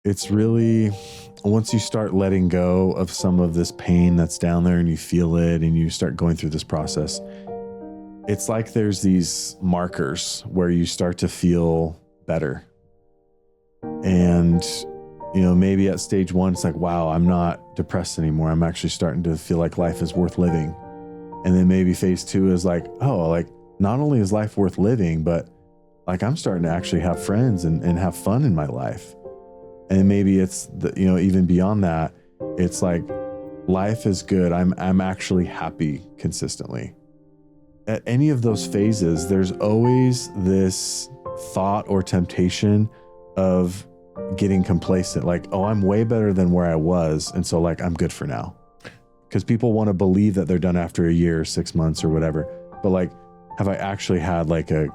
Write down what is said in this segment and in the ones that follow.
it's really, once you start letting go of some of this pain that's down there and you feel it and you start going through this process, it's like there's these markers where you start to feel better. And, maybe at stage 1, it's like, wow, I'm not depressed anymore. I'm actually starting to feel like life is worth living. And then maybe phase 2 is like, oh, like not only is life worth living, but like I'm starting to actually have friends and have fun in my life. And maybe it's even beyond that, it's like life is good. I'm actually happy consistently. At any of those phases, there's always this thought or temptation of getting complacent. Like, oh, I'm way better than where I was. And so like, I'm good for now. Because people want to believe that they're done after a year, 6 months or whatever. But like, have I actually had like an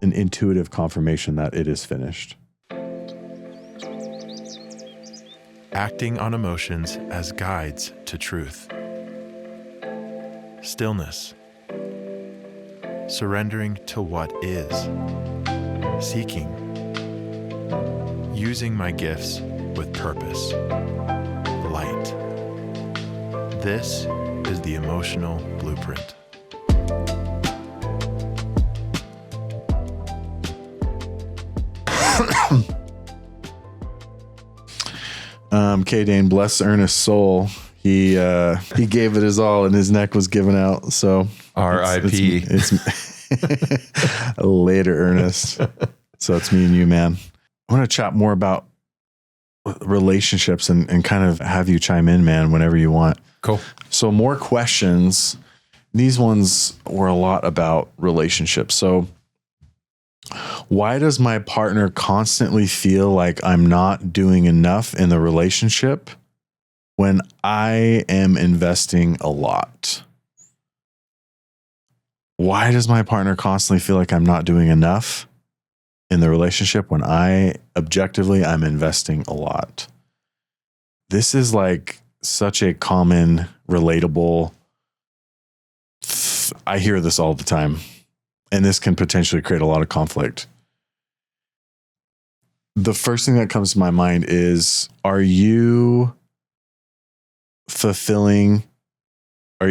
intuitive confirmation that it is finished? Acting on emotions as guides to truth. Stillness. Surrendering to what is. Seeking. Using my gifts with purpose. Light. This is the emotional blueprint. Dane, bless Ernest's soul. He gave it his all and his neck was given out. So R.I.P. It's later, Ernest. So it's me and you, man. I want to chat more about relationships and kind of have you chime in, man, whenever you want. Cool. So more questions. These ones were a lot about relationships. So why does my partner constantly feel like I'm not doing enough in the relationship when I am investing a lot? Why does my partner constantly feel like I'm not doing enough in the relationship when I'm investing a lot? This is like such a common, relatable, I hear this all the time, and this can potentially create a lot of conflict. The first thing that comes to my mind is, are you fulfilling, are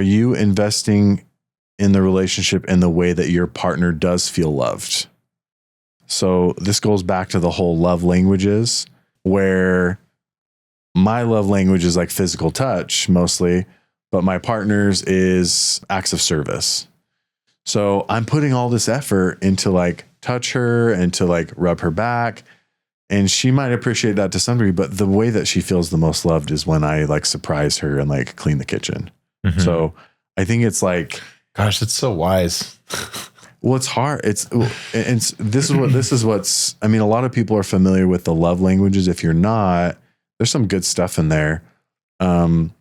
you investing in the relationship in the way that your partner does feel loved? So this goes back to the whole love languages, where my love language is like physical touch mostly, but my partner's is acts of service. So I'm putting all this effort into like touch her and to like rub her back. And she might appreciate that to some degree, but the way that she feels the most loved is when I like surprise her and like clean the kitchen. Mm-hmm. So I think it's like, gosh, that's so wise. Well, it's hard. This is what's, I mean, a lot of people are familiar with the love languages. If you're not, there's some good stuff in there. One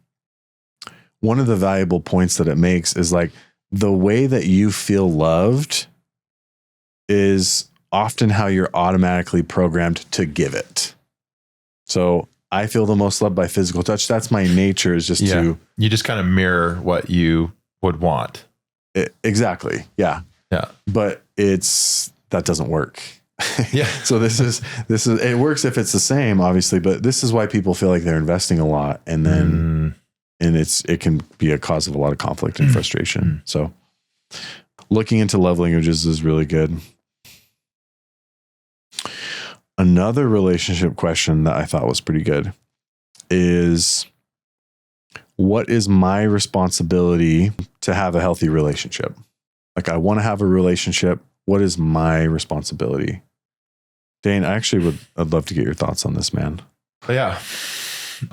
of the valuable points that it makes is like the way that you feel loved is often how you're automatically programmed to give it. So I feel the most loved by physical touch. That's my nature, is just you just kind of mirror what you would want. Exactly. Yeah. Yeah. But that doesn't work. Yeah. So this is, it works if it's the same, obviously, but this is why people feel like they're investing a lot. And then, and it can be a cause of a lot of conflict and frustration. So looking into love languages is really good. Another relationship question that I thought was pretty good is, what is my responsibility to have a healthy relationship? Like, I want to have a relationship. What is my responsibility? Dane, I'd love to get your thoughts on this, man. Yeah.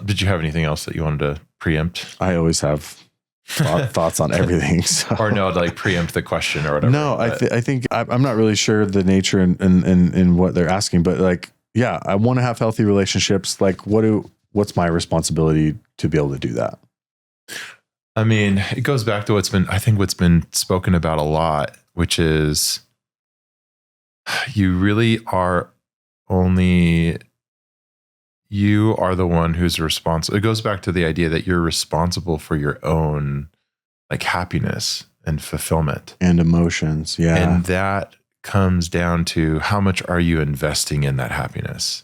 Did you have anything else that you wanted to preempt? I always have thoughts on everything. So. Or no, like preempt the question or whatever. No, I think I'm not really sure the nature and what they're asking, but like, yeah, I want to have healthy relationships. Like, what's my responsibility to be able to do that? I mean, it goes back to what's been spoken about a lot, which is you are the one who's responsible. It goes back to the idea that you're responsible for your own like happiness and fulfillment and emotions. Yeah. And that comes down to how much are you investing in that happiness?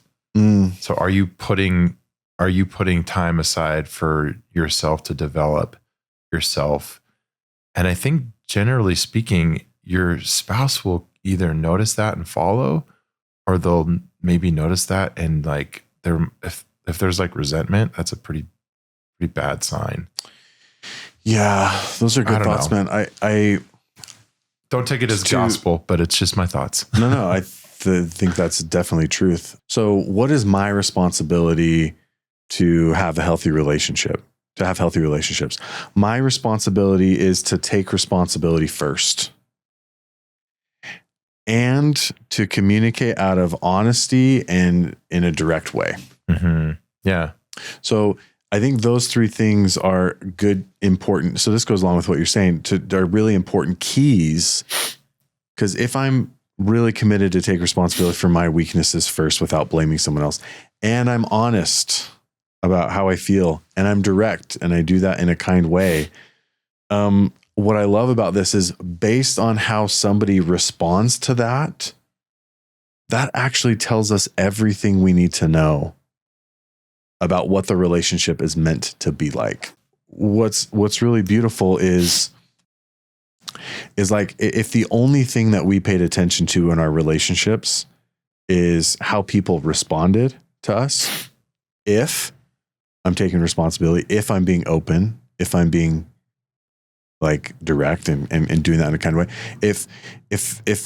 So are you putting time aside for yourself to develop yourself? And I think generally speaking, your spouse will either notice that and follow, or they'll maybe notice that and like if there's like resentment, that's a pretty bad sign. Yeah, those are good thoughts, man. I don't take it as gospel, but it's just my thoughts. No, I think that's definitely truth. So what is my responsibility to have a healthy relationship, to have healthy relationships? My responsibility is to take responsibility first and to communicate out of honesty and in a direct way. Mm-hmm. Yeah. So I think those three things are good, important. So this goes along with what you're saying, are really important keys. Because if I'm really committed to take responsibility for my weaknesses first without blaming someone else, and I'm honest about how I feel, and I'm direct, and I do that in a kind way. What I love about this is based on how somebody responds to that, that actually tells us everything we need to know about what the relationship is meant to be like. What's really beautiful is like, if the only thing that we paid attention to in our relationships is how people responded to us, if I'm taking responsibility, if I'm being open, if I'm being like direct and doing that in a kind of way, if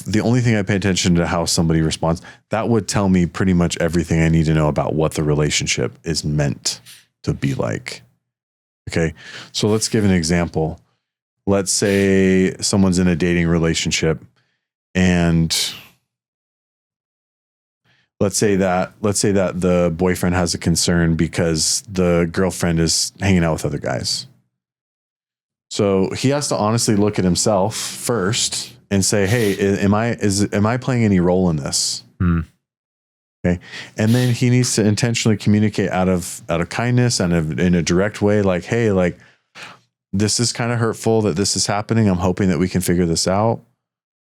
the only thing I pay attention to how somebody responds, that would tell me pretty much everything I need to know about what the relationship is meant to be like. Okay. So let's give an example. Let's say someone's in a dating relationship, and let's say that the boyfriend has a concern because the girlfriend is hanging out with other guys. So he has to honestly look at himself first and say, hey, am I playing any role in this? Okay. And then he needs to intentionally communicate out of kindness and in a direct way, like, hey, like, this is kind of hurtful that this is happening. I'm hoping that we can figure this out.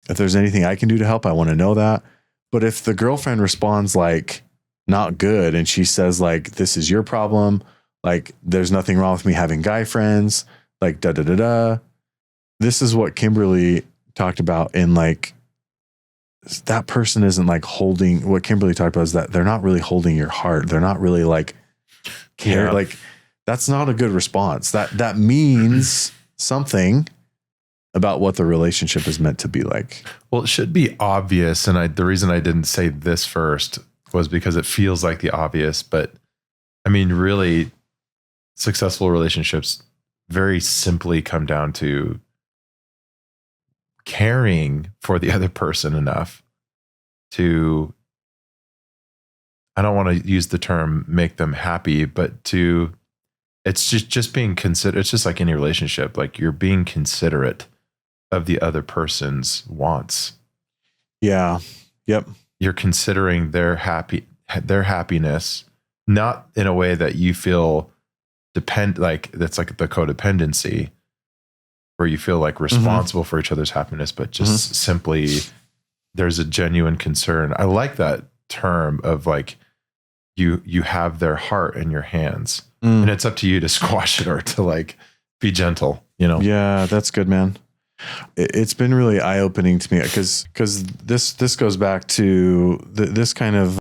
If there's anything I can do to help, I want to know that. But if the girlfriend responds like not good, and she says like, this is your problem, like there's nothing wrong with me having guy friends, like da da da da. This is what Kimberly talked about in like, that person isn't like holding, what Kimberly talked about is that they're not really holding your heart. They're not really like care. Yeah. Like that's not a good response. That means something about what the relationship is meant to be like. Well, it should be obvious. And the reason I didn't say this first was because it feels like the obvious, but I mean, really successful relationships very simply come down to caring for the other person enough to, I don't want to use the term make them happy, but it's just being considerate. It's just like any relationship, like you're being considerate of the other person's wants. Yeah. Yep. You're considering their happiness, not in a way that you feel like that's like the codependency where you feel like responsible for each other's happiness, but just simply there's a genuine concern. I like that term of like, you have their heart in your hands and it's up to you to squash it or to like be gentle, you know? Yeah, that's good, man. It's been really eye-opening to me because this goes back to this kind of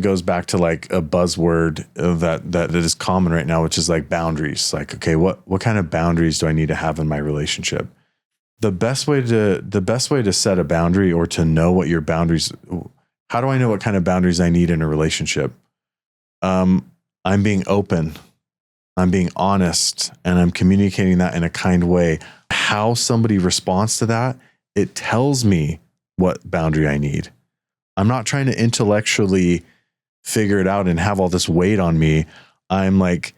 goes back to like a buzzword that is common right now, which is like boundaries. Like, okay, what kind of boundaries do I need to have in my relationship? The best way to set a boundary or to know what your boundaries, how do I know what kind of boundaries I need in a relationship? I'm being open, I'm being honest, and I'm communicating that in a kind way. How somebody responds to that, it tells me what boundary I need. I'm not trying to intellectually figure it out and have all this weight on me. I'm like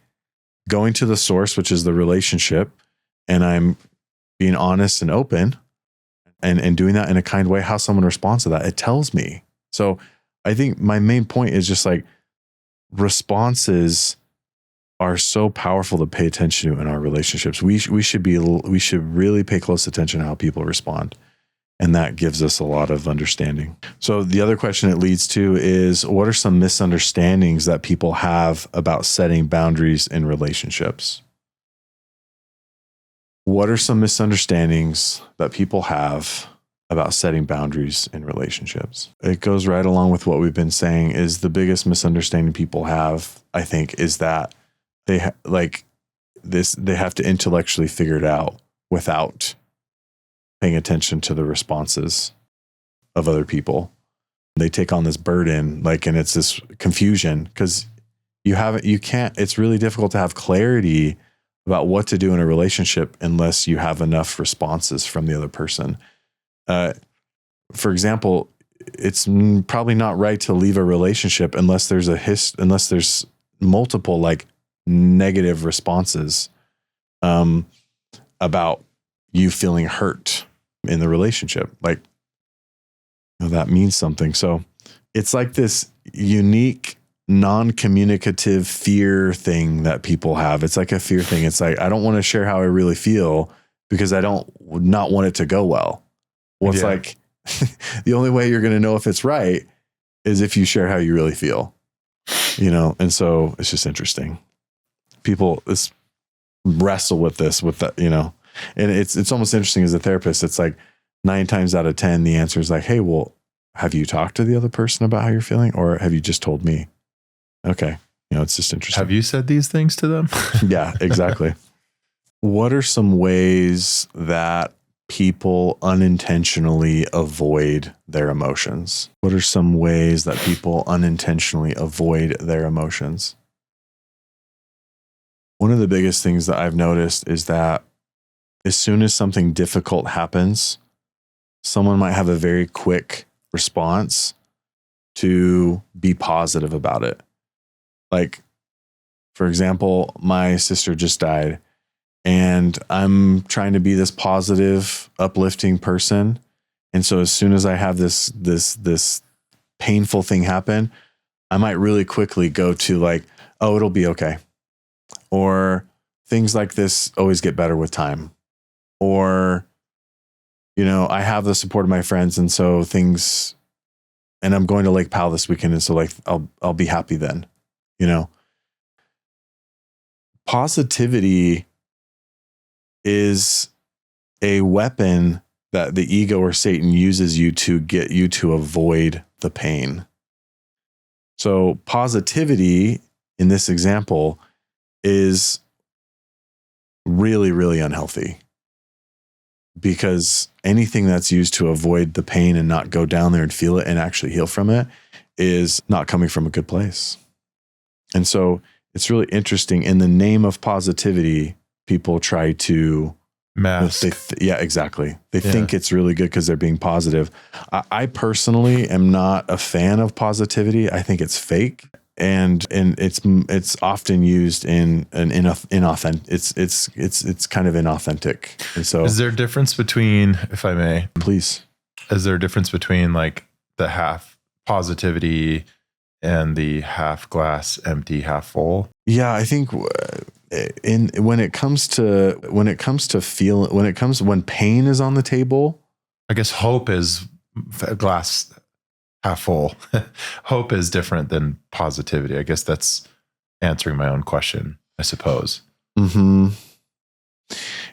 going to the source, which is the relationship, and I'm being honest and open and doing that in a kind way. How someone responds to that, it tells me. So I think my main point is just like responses are so powerful to pay attention to in our relationships. We should really pay close attention to how people respond. And that gives us a lot of understanding. So the other question it leads to is, what are some misunderstandings that people have about setting boundaries in relationships? What are some misunderstandings that people have about setting boundaries in relationships? It goes right along with what we've been saying. Is the biggest misunderstanding people have, I think, is that they have to intellectually figure it out without paying attention to the responses of other people. They take on this burden, and it's this confusion because it's really difficult to have clarity about what to do in a relationship unless you have enough responses from the other person. For example, it's probably not right to leave a relationship unless there's multiple negative responses about you feeling hurt in the relationship. That means something. So it's like this unique non-communicative fear thing that people have. It's like a fear thing. It's like, I don't want to share how I really feel because I don't not want it to go well. Well, it's like the only way you're going to know if it's right is if you share how you really feel, And so it's just interesting. People wrestle with that, and it's almost interesting as a therapist. It's like 9 times out of 10, the answer is like, hey, well, have you talked to the other person about how you're feeling, or have you just told me? Okay. It's just interesting. Have you said these things to them? Yeah, exactly. What are some ways that people unintentionally avoid their emotions? What are some ways that people unintentionally avoid their emotions? One of the biggest things that I've noticed is that as soon as something difficult happens, someone might have a very quick response to be positive about it. For example, my sister just died, and I'm trying to be this positive, uplifting person. And so as soon as I have this painful thing happen, I might really quickly go to oh, it'll be okay. Or things like this always get better with time. Or, I have the support of my friends, and so and I'm going to Lake Powell this weekend. And so I'll be happy then, Positivity is a weapon that the ego or Satan uses you to get you to avoid the pain. So positivity in this example is really, really unhealthy, because anything that's used to avoid the pain and not go down there and feel it and actually heal from it is not coming from a good place. And so it's really interesting. In the name of positivity, people try to mask. Yeah, exactly. They think it's really good because they're being positive. I personally am not a fan of positivity. I think it's fake, and it's often used in an inauthentic. It's kind of inauthentic. And so, is there a difference between, if I may, please? Is there a difference between the half positivity and the half glass empty, half full? Yeah, I think when pain is on the table, I guess hope is glass half full. Hope is different than positivity. I guess that's answering my own question, I suppose. Mm-hmm.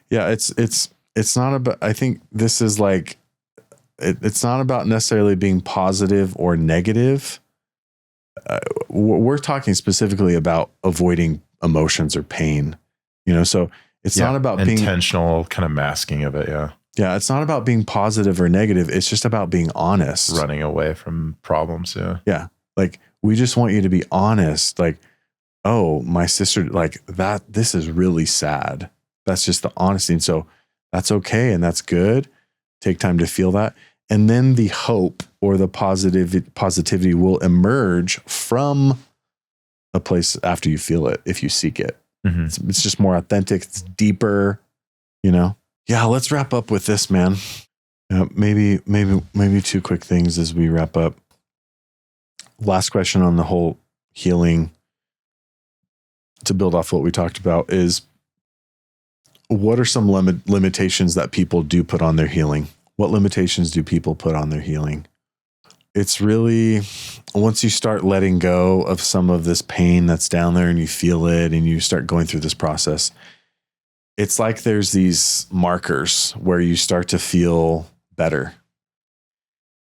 Yeah, it's not about, I think this is it's not about necessarily being positive or negative. We're talking specifically about avoiding emotions or pain, so it's not about being intentional kind of masking of it. Yeah. It's not about being positive or negative. It's just about being honest, running away from problems. Yeah. We just want you to be honest. Oh, my sister, this is really sad. That's just the honesty. And so that's okay. And that's good. Take time to feel that. And then the hope or the positivity will emerge from a place after you feel it, if you seek it. Mm-hmm. It's just more authentic. It's deeper, Yeah, let's wrap up with this, man. Maybe 2 quick things as we wrap up. Last question on the whole healing, to build off what we talked about, is what are some limitations that people do put on their healing? What limitations do people put on their healing? It's really, once you start letting go of some of this pain that's down there and you feel it and you start going through this process, it's like there's these markers where you start to feel better.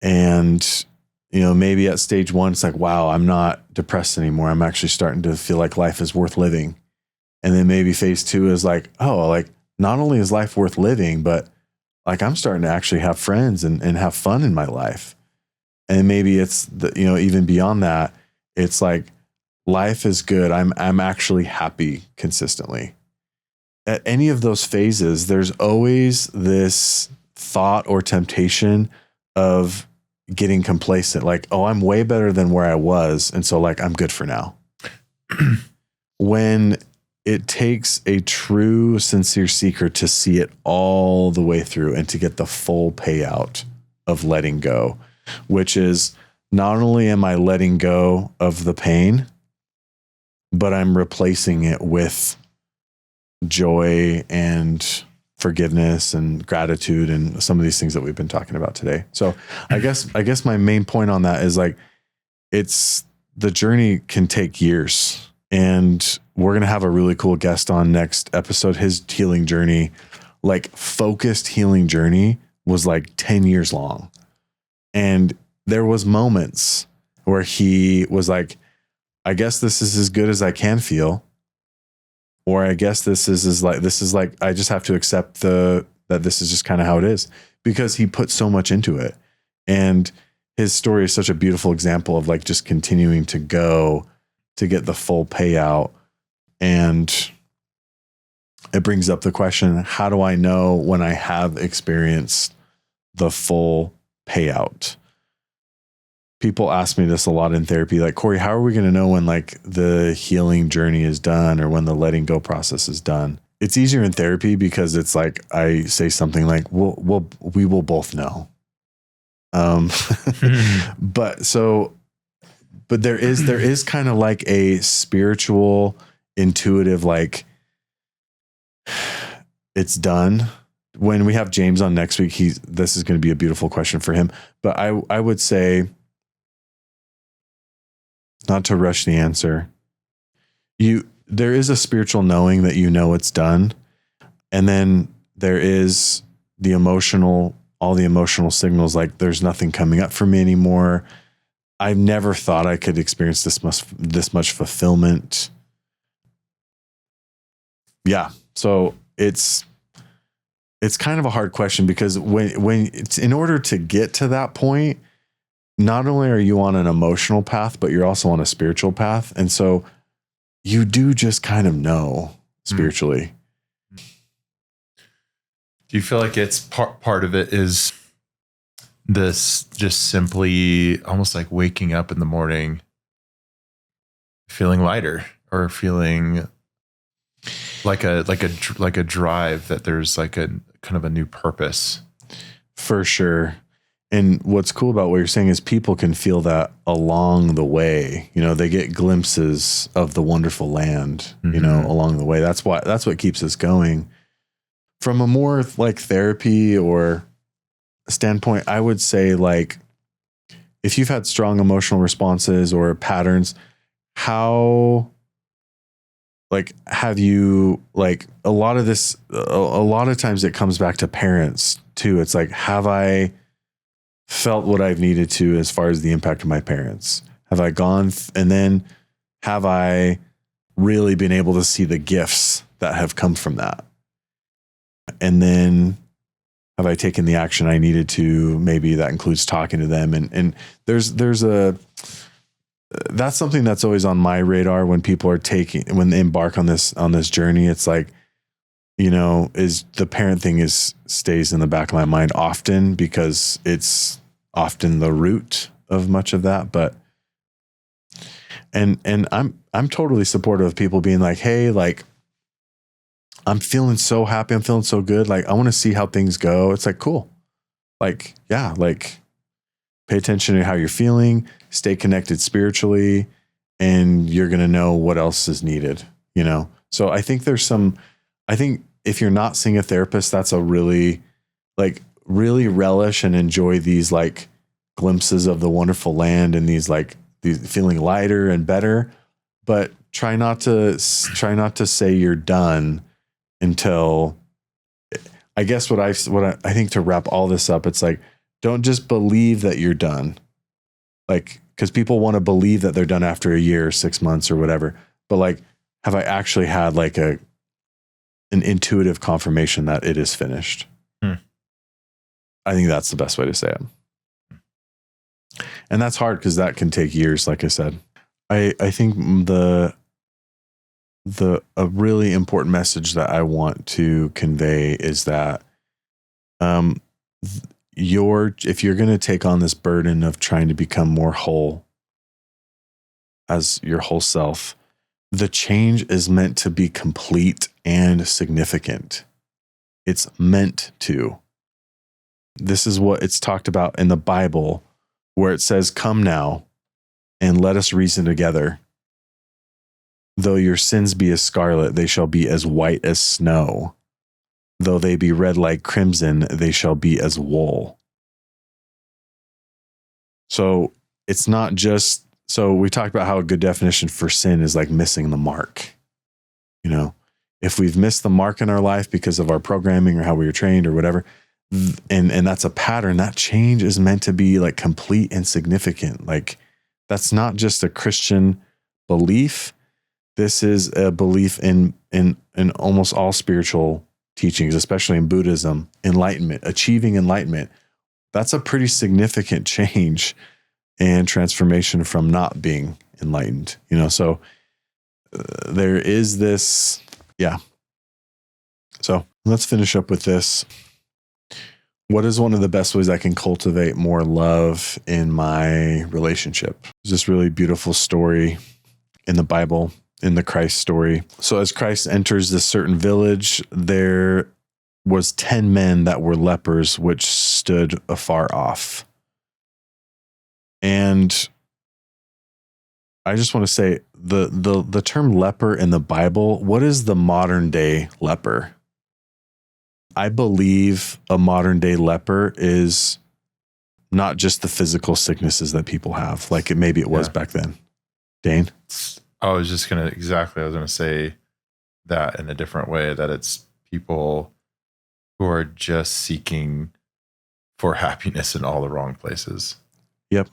And, maybe at stage 1, it's like, wow, I'm not depressed anymore. I'm actually starting to feel like life is worth living. And then maybe phase 2 is like, oh, like not only is life worth living, but like I'm starting to actually have friends and have fun in my life. And maybe it's even beyond that, it's like life is good. I'm actually happy consistently. At any of those phases, there's always this thought or temptation of getting complacent. Like, oh, I'm way better than where I was. And so like, I'm good for now. When it takes a true, sincere seeker to see it all the way through and to get the full payout of letting go, which is not only am I letting go of the pain, but I'm replacing it with joy and forgiveness and gratitude and some of these things that we've been talking about today. So I guess my main point on that is like, it's the journey can take years, and we're going to have a really cool guest on next episode. His healing journey, like focused healing journey, was like 10 years long. And there was moments where he was like, I guess this is as good as I can feel. Or I guess this is like, I just have to accept that this is just kind of how it is, because he put so much into it. And his story is such a beautiful example of like just continuing to go to get the full payout. And it brings up the question, how do I know when I have experienced the full payout? People ask me this a lot in therapy, like, Corey, how are we going to know when like the healing journey is done or when the letting go process is done? It's easier in therapy because it's like, I say something like, we will both know. But there is kind of like a spiritual, intuitive, like it's done. When we have James on next week, this is going to be a beautiful question for him. But I would say, not to rush the answer, there is a spiritual knowing that it's done. And then there is all the emotional signals, like there's nothing coming up for me anymore. I've never thought I could experience this much fulfillment. Yeah. So it's kind of a hard question, because when it's, in order to get to that point, not only are you on an emotional path, but you're also on a spiritual path. And so you do just kind of know spiritually. Do you feel like it's part of it is this just simply almost like waking up in the morning feeling lighter, or feeling like a drive, that there's like a kind of a new purpose? For sure. And what's cool about what you're saying is people can feel that along the way. They get glimpses of the wonderful land, along the way. That's what keeps us going. From a more like therapy or standpoint, I would say, like, if you've had strong emotional responses or patterns, how, like, have you, like, a lot of times it comes back to parents too. It's like, have I felt what I've needed to as far as the impact of my parents? Have I gone and then have I really been able to see the gifts that have come from that? And then have I taken the action I needed to? Maybe that includes talking to them. And that's something that's always on my radar when when they embark on this journey. It's like, is the parent thing stays in the back of my mind often, because it's often the root of much of that. But and I'm totally supportive of people being like, hey, like, I'm feeling so happy, I'm feeling so good, like I want to see how things go. It's like, cool. Like, yeah, like pay attention to how you're feeling, stay connected spiritually, and you're going to know what else is needed, So I think if you're not seeing a therapist, that's a really, like, really relish and enjoy these like glimpses of the wonderful land and these feeling lighter and better, but try not to say you're done until, I guess what I think, to wrap all this up, it's like, don't just believe that you're done. Like, because people want to believe that they're done after a year, 6 months or whatever. But like, have I actually had like an intuitive confirmation that it is finished? I think that's the best way to say it. And that's hard because that can take years, like I said. I think a really important message that I want to convey is that if you're going to take on this burden of trying to become more whole as your whole self, the change is meant to be complete and significant. It's meant to. This is what it's talked about in the Bible, where it says, "Come now and let us reason together. Though your sins be as scarlet, they shall be as white as snow. Though they be red like crimson, they shall be as wool." So it's not just, so we talked about how a good definition for sin is like missing the mark. You know, if we've missed the mark in our life because of our programming or how we were trained or whatever, and that's a pattern, that change is meant to be like complete and significant. Like, that's not just a Christian belief. This is a belief in almost all spiritual teachings, especially in Buddhism. Enlightenment, achieving enlightenment, that's a pretty significant change and transformation from not being enlightened, you know? So there is this, yeah. So let's finish up with this. What is one of the best ways I can cultivate more love in my relationship? There's this really beautiful story in the Bible, in the Christ story. So as Christ enters this certain village, there was 10 men that were lepers, which stood afar off. And I just want to say the term leper in the Bible, what is the modern day leper? I believe a modern day leper is not just the physical sicknesses that people have, like maybe it was back then. Dane? I was going to say that in a different way, that it's people who are just seeking for happiness in all the wrong places. Yep.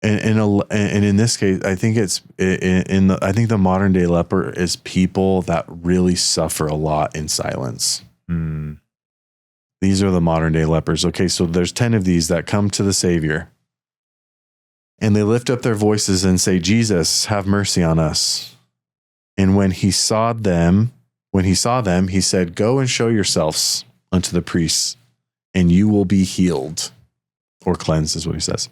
And in this case, I think I think the modern day leper is people that really suffer a lot in silence. These are the modern day lepers. Okay, so there's 10 of these that come to the Savior, and they lift up their voices and say, "Jesus, have mercy on us." And when he saw them, he said, "Go and show yourselves unto the priests, and you will be healed," or cleansed, is what he says.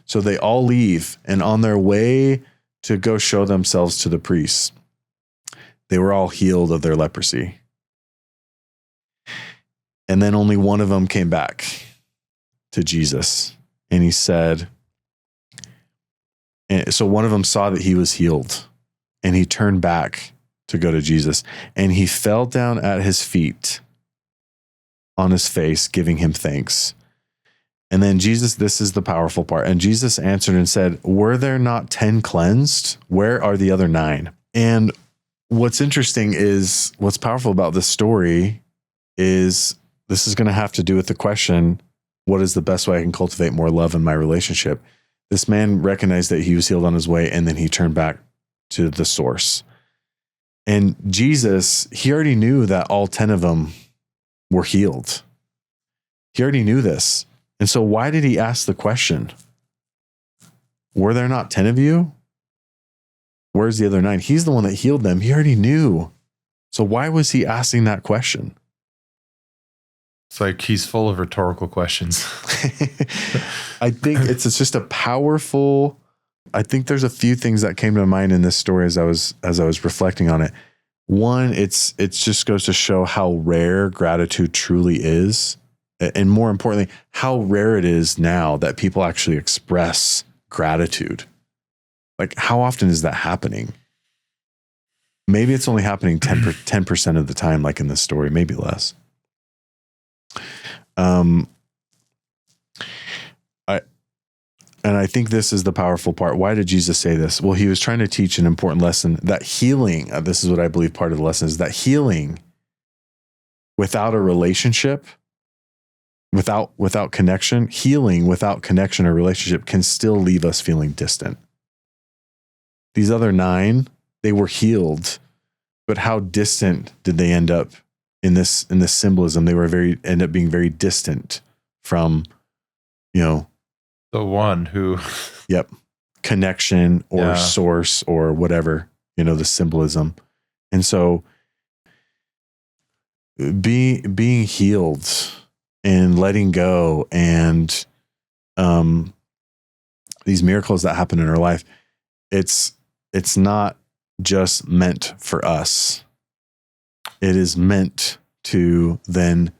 So they all leave, and on their way to go show themselves to the priests, they were all healed of their leprosy. And then only one of them came back to Jesus, and he said, and so one of them saw that he was healed, and he turned back to go to Jesus, and he fell down at his feet on his face, giving him thanks. And then Jesus, this is the powerful part. And Jesus answered and said, "Were there not 10 cleansed? Where are the other 9? And what's interesting is, what's powerful about this story is, this is going to have to do with the question, what is the best way I can cultivate more love in my relationship? This man recognized that he was healed on his way, and then he turned back to the source. And Jesus, he already knew that all 10 of them were healed. He already knew this. And so why did he ask the question? Were there not 10 of you? Where's the other 9? He's the one that healed them. He already knew. So why was he asking that question? It's like he's full of rhetorical questions. I think it's just a powerful, I think there's a few things that came to mind in this story as I was reflecting on it. One, it's just goes to show how rare gratitude truly is. And more importantly, how rare it is now that people actually express gratitude. Like, how often is that happening? Maybe it's only happening 10% of the time, like in this story, maybe less. I think this is the powerful part. Why did Jesus say this? Well, he was trying to teach an important lesson, that healing, this is what I believe part of the lesson is, that healing without a relationship, without connection, healing without connection or relationship can still leave us feeling distant. These other 9, they were healed, but how distant did they end up in this symbolism? They were end up being very distant from, the one who yep, connection or source or whatever, the symbolism. And so being healed and letting go and these miracles that happen in our life, it's not just meant for us. It is meant to then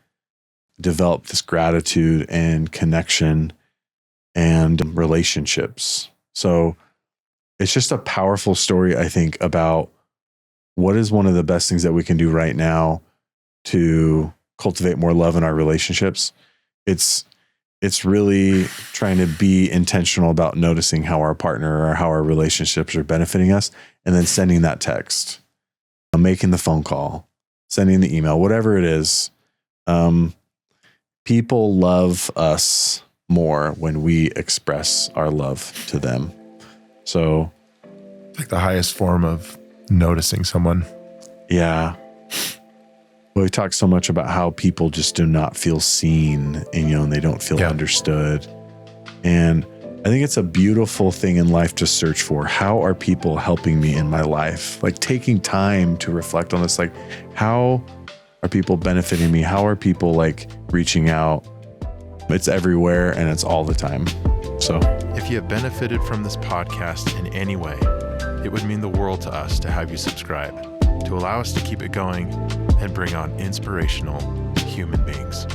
develop this gratitude and connection and relationships. So it's just a powerful story, I think, about what is one of the best things that we can do right now to cultivate more love in our relationships. It's really trying to be intentional about noticing how our partner or how our relationships are benefiting us, and then sending that text, making the phone call, sending the email, whatever it is. People love us more when we express our love to them. So, like the highest form of noticing someone. Yeah. Well, we talk so much about how people just do not feel seen and they don't feel understood. And I think it's a beautiful thing in life to search for. How are people helping me in my life? Like taking time to reflect on this, like how are people benefiting me? How are people like reaching out? It's everywhere and it's all the time. So if you have benefited from this podcast in any way, it would mean the world to us to have you subscribe, to allow us to keep it going and bring on inspirational human beings.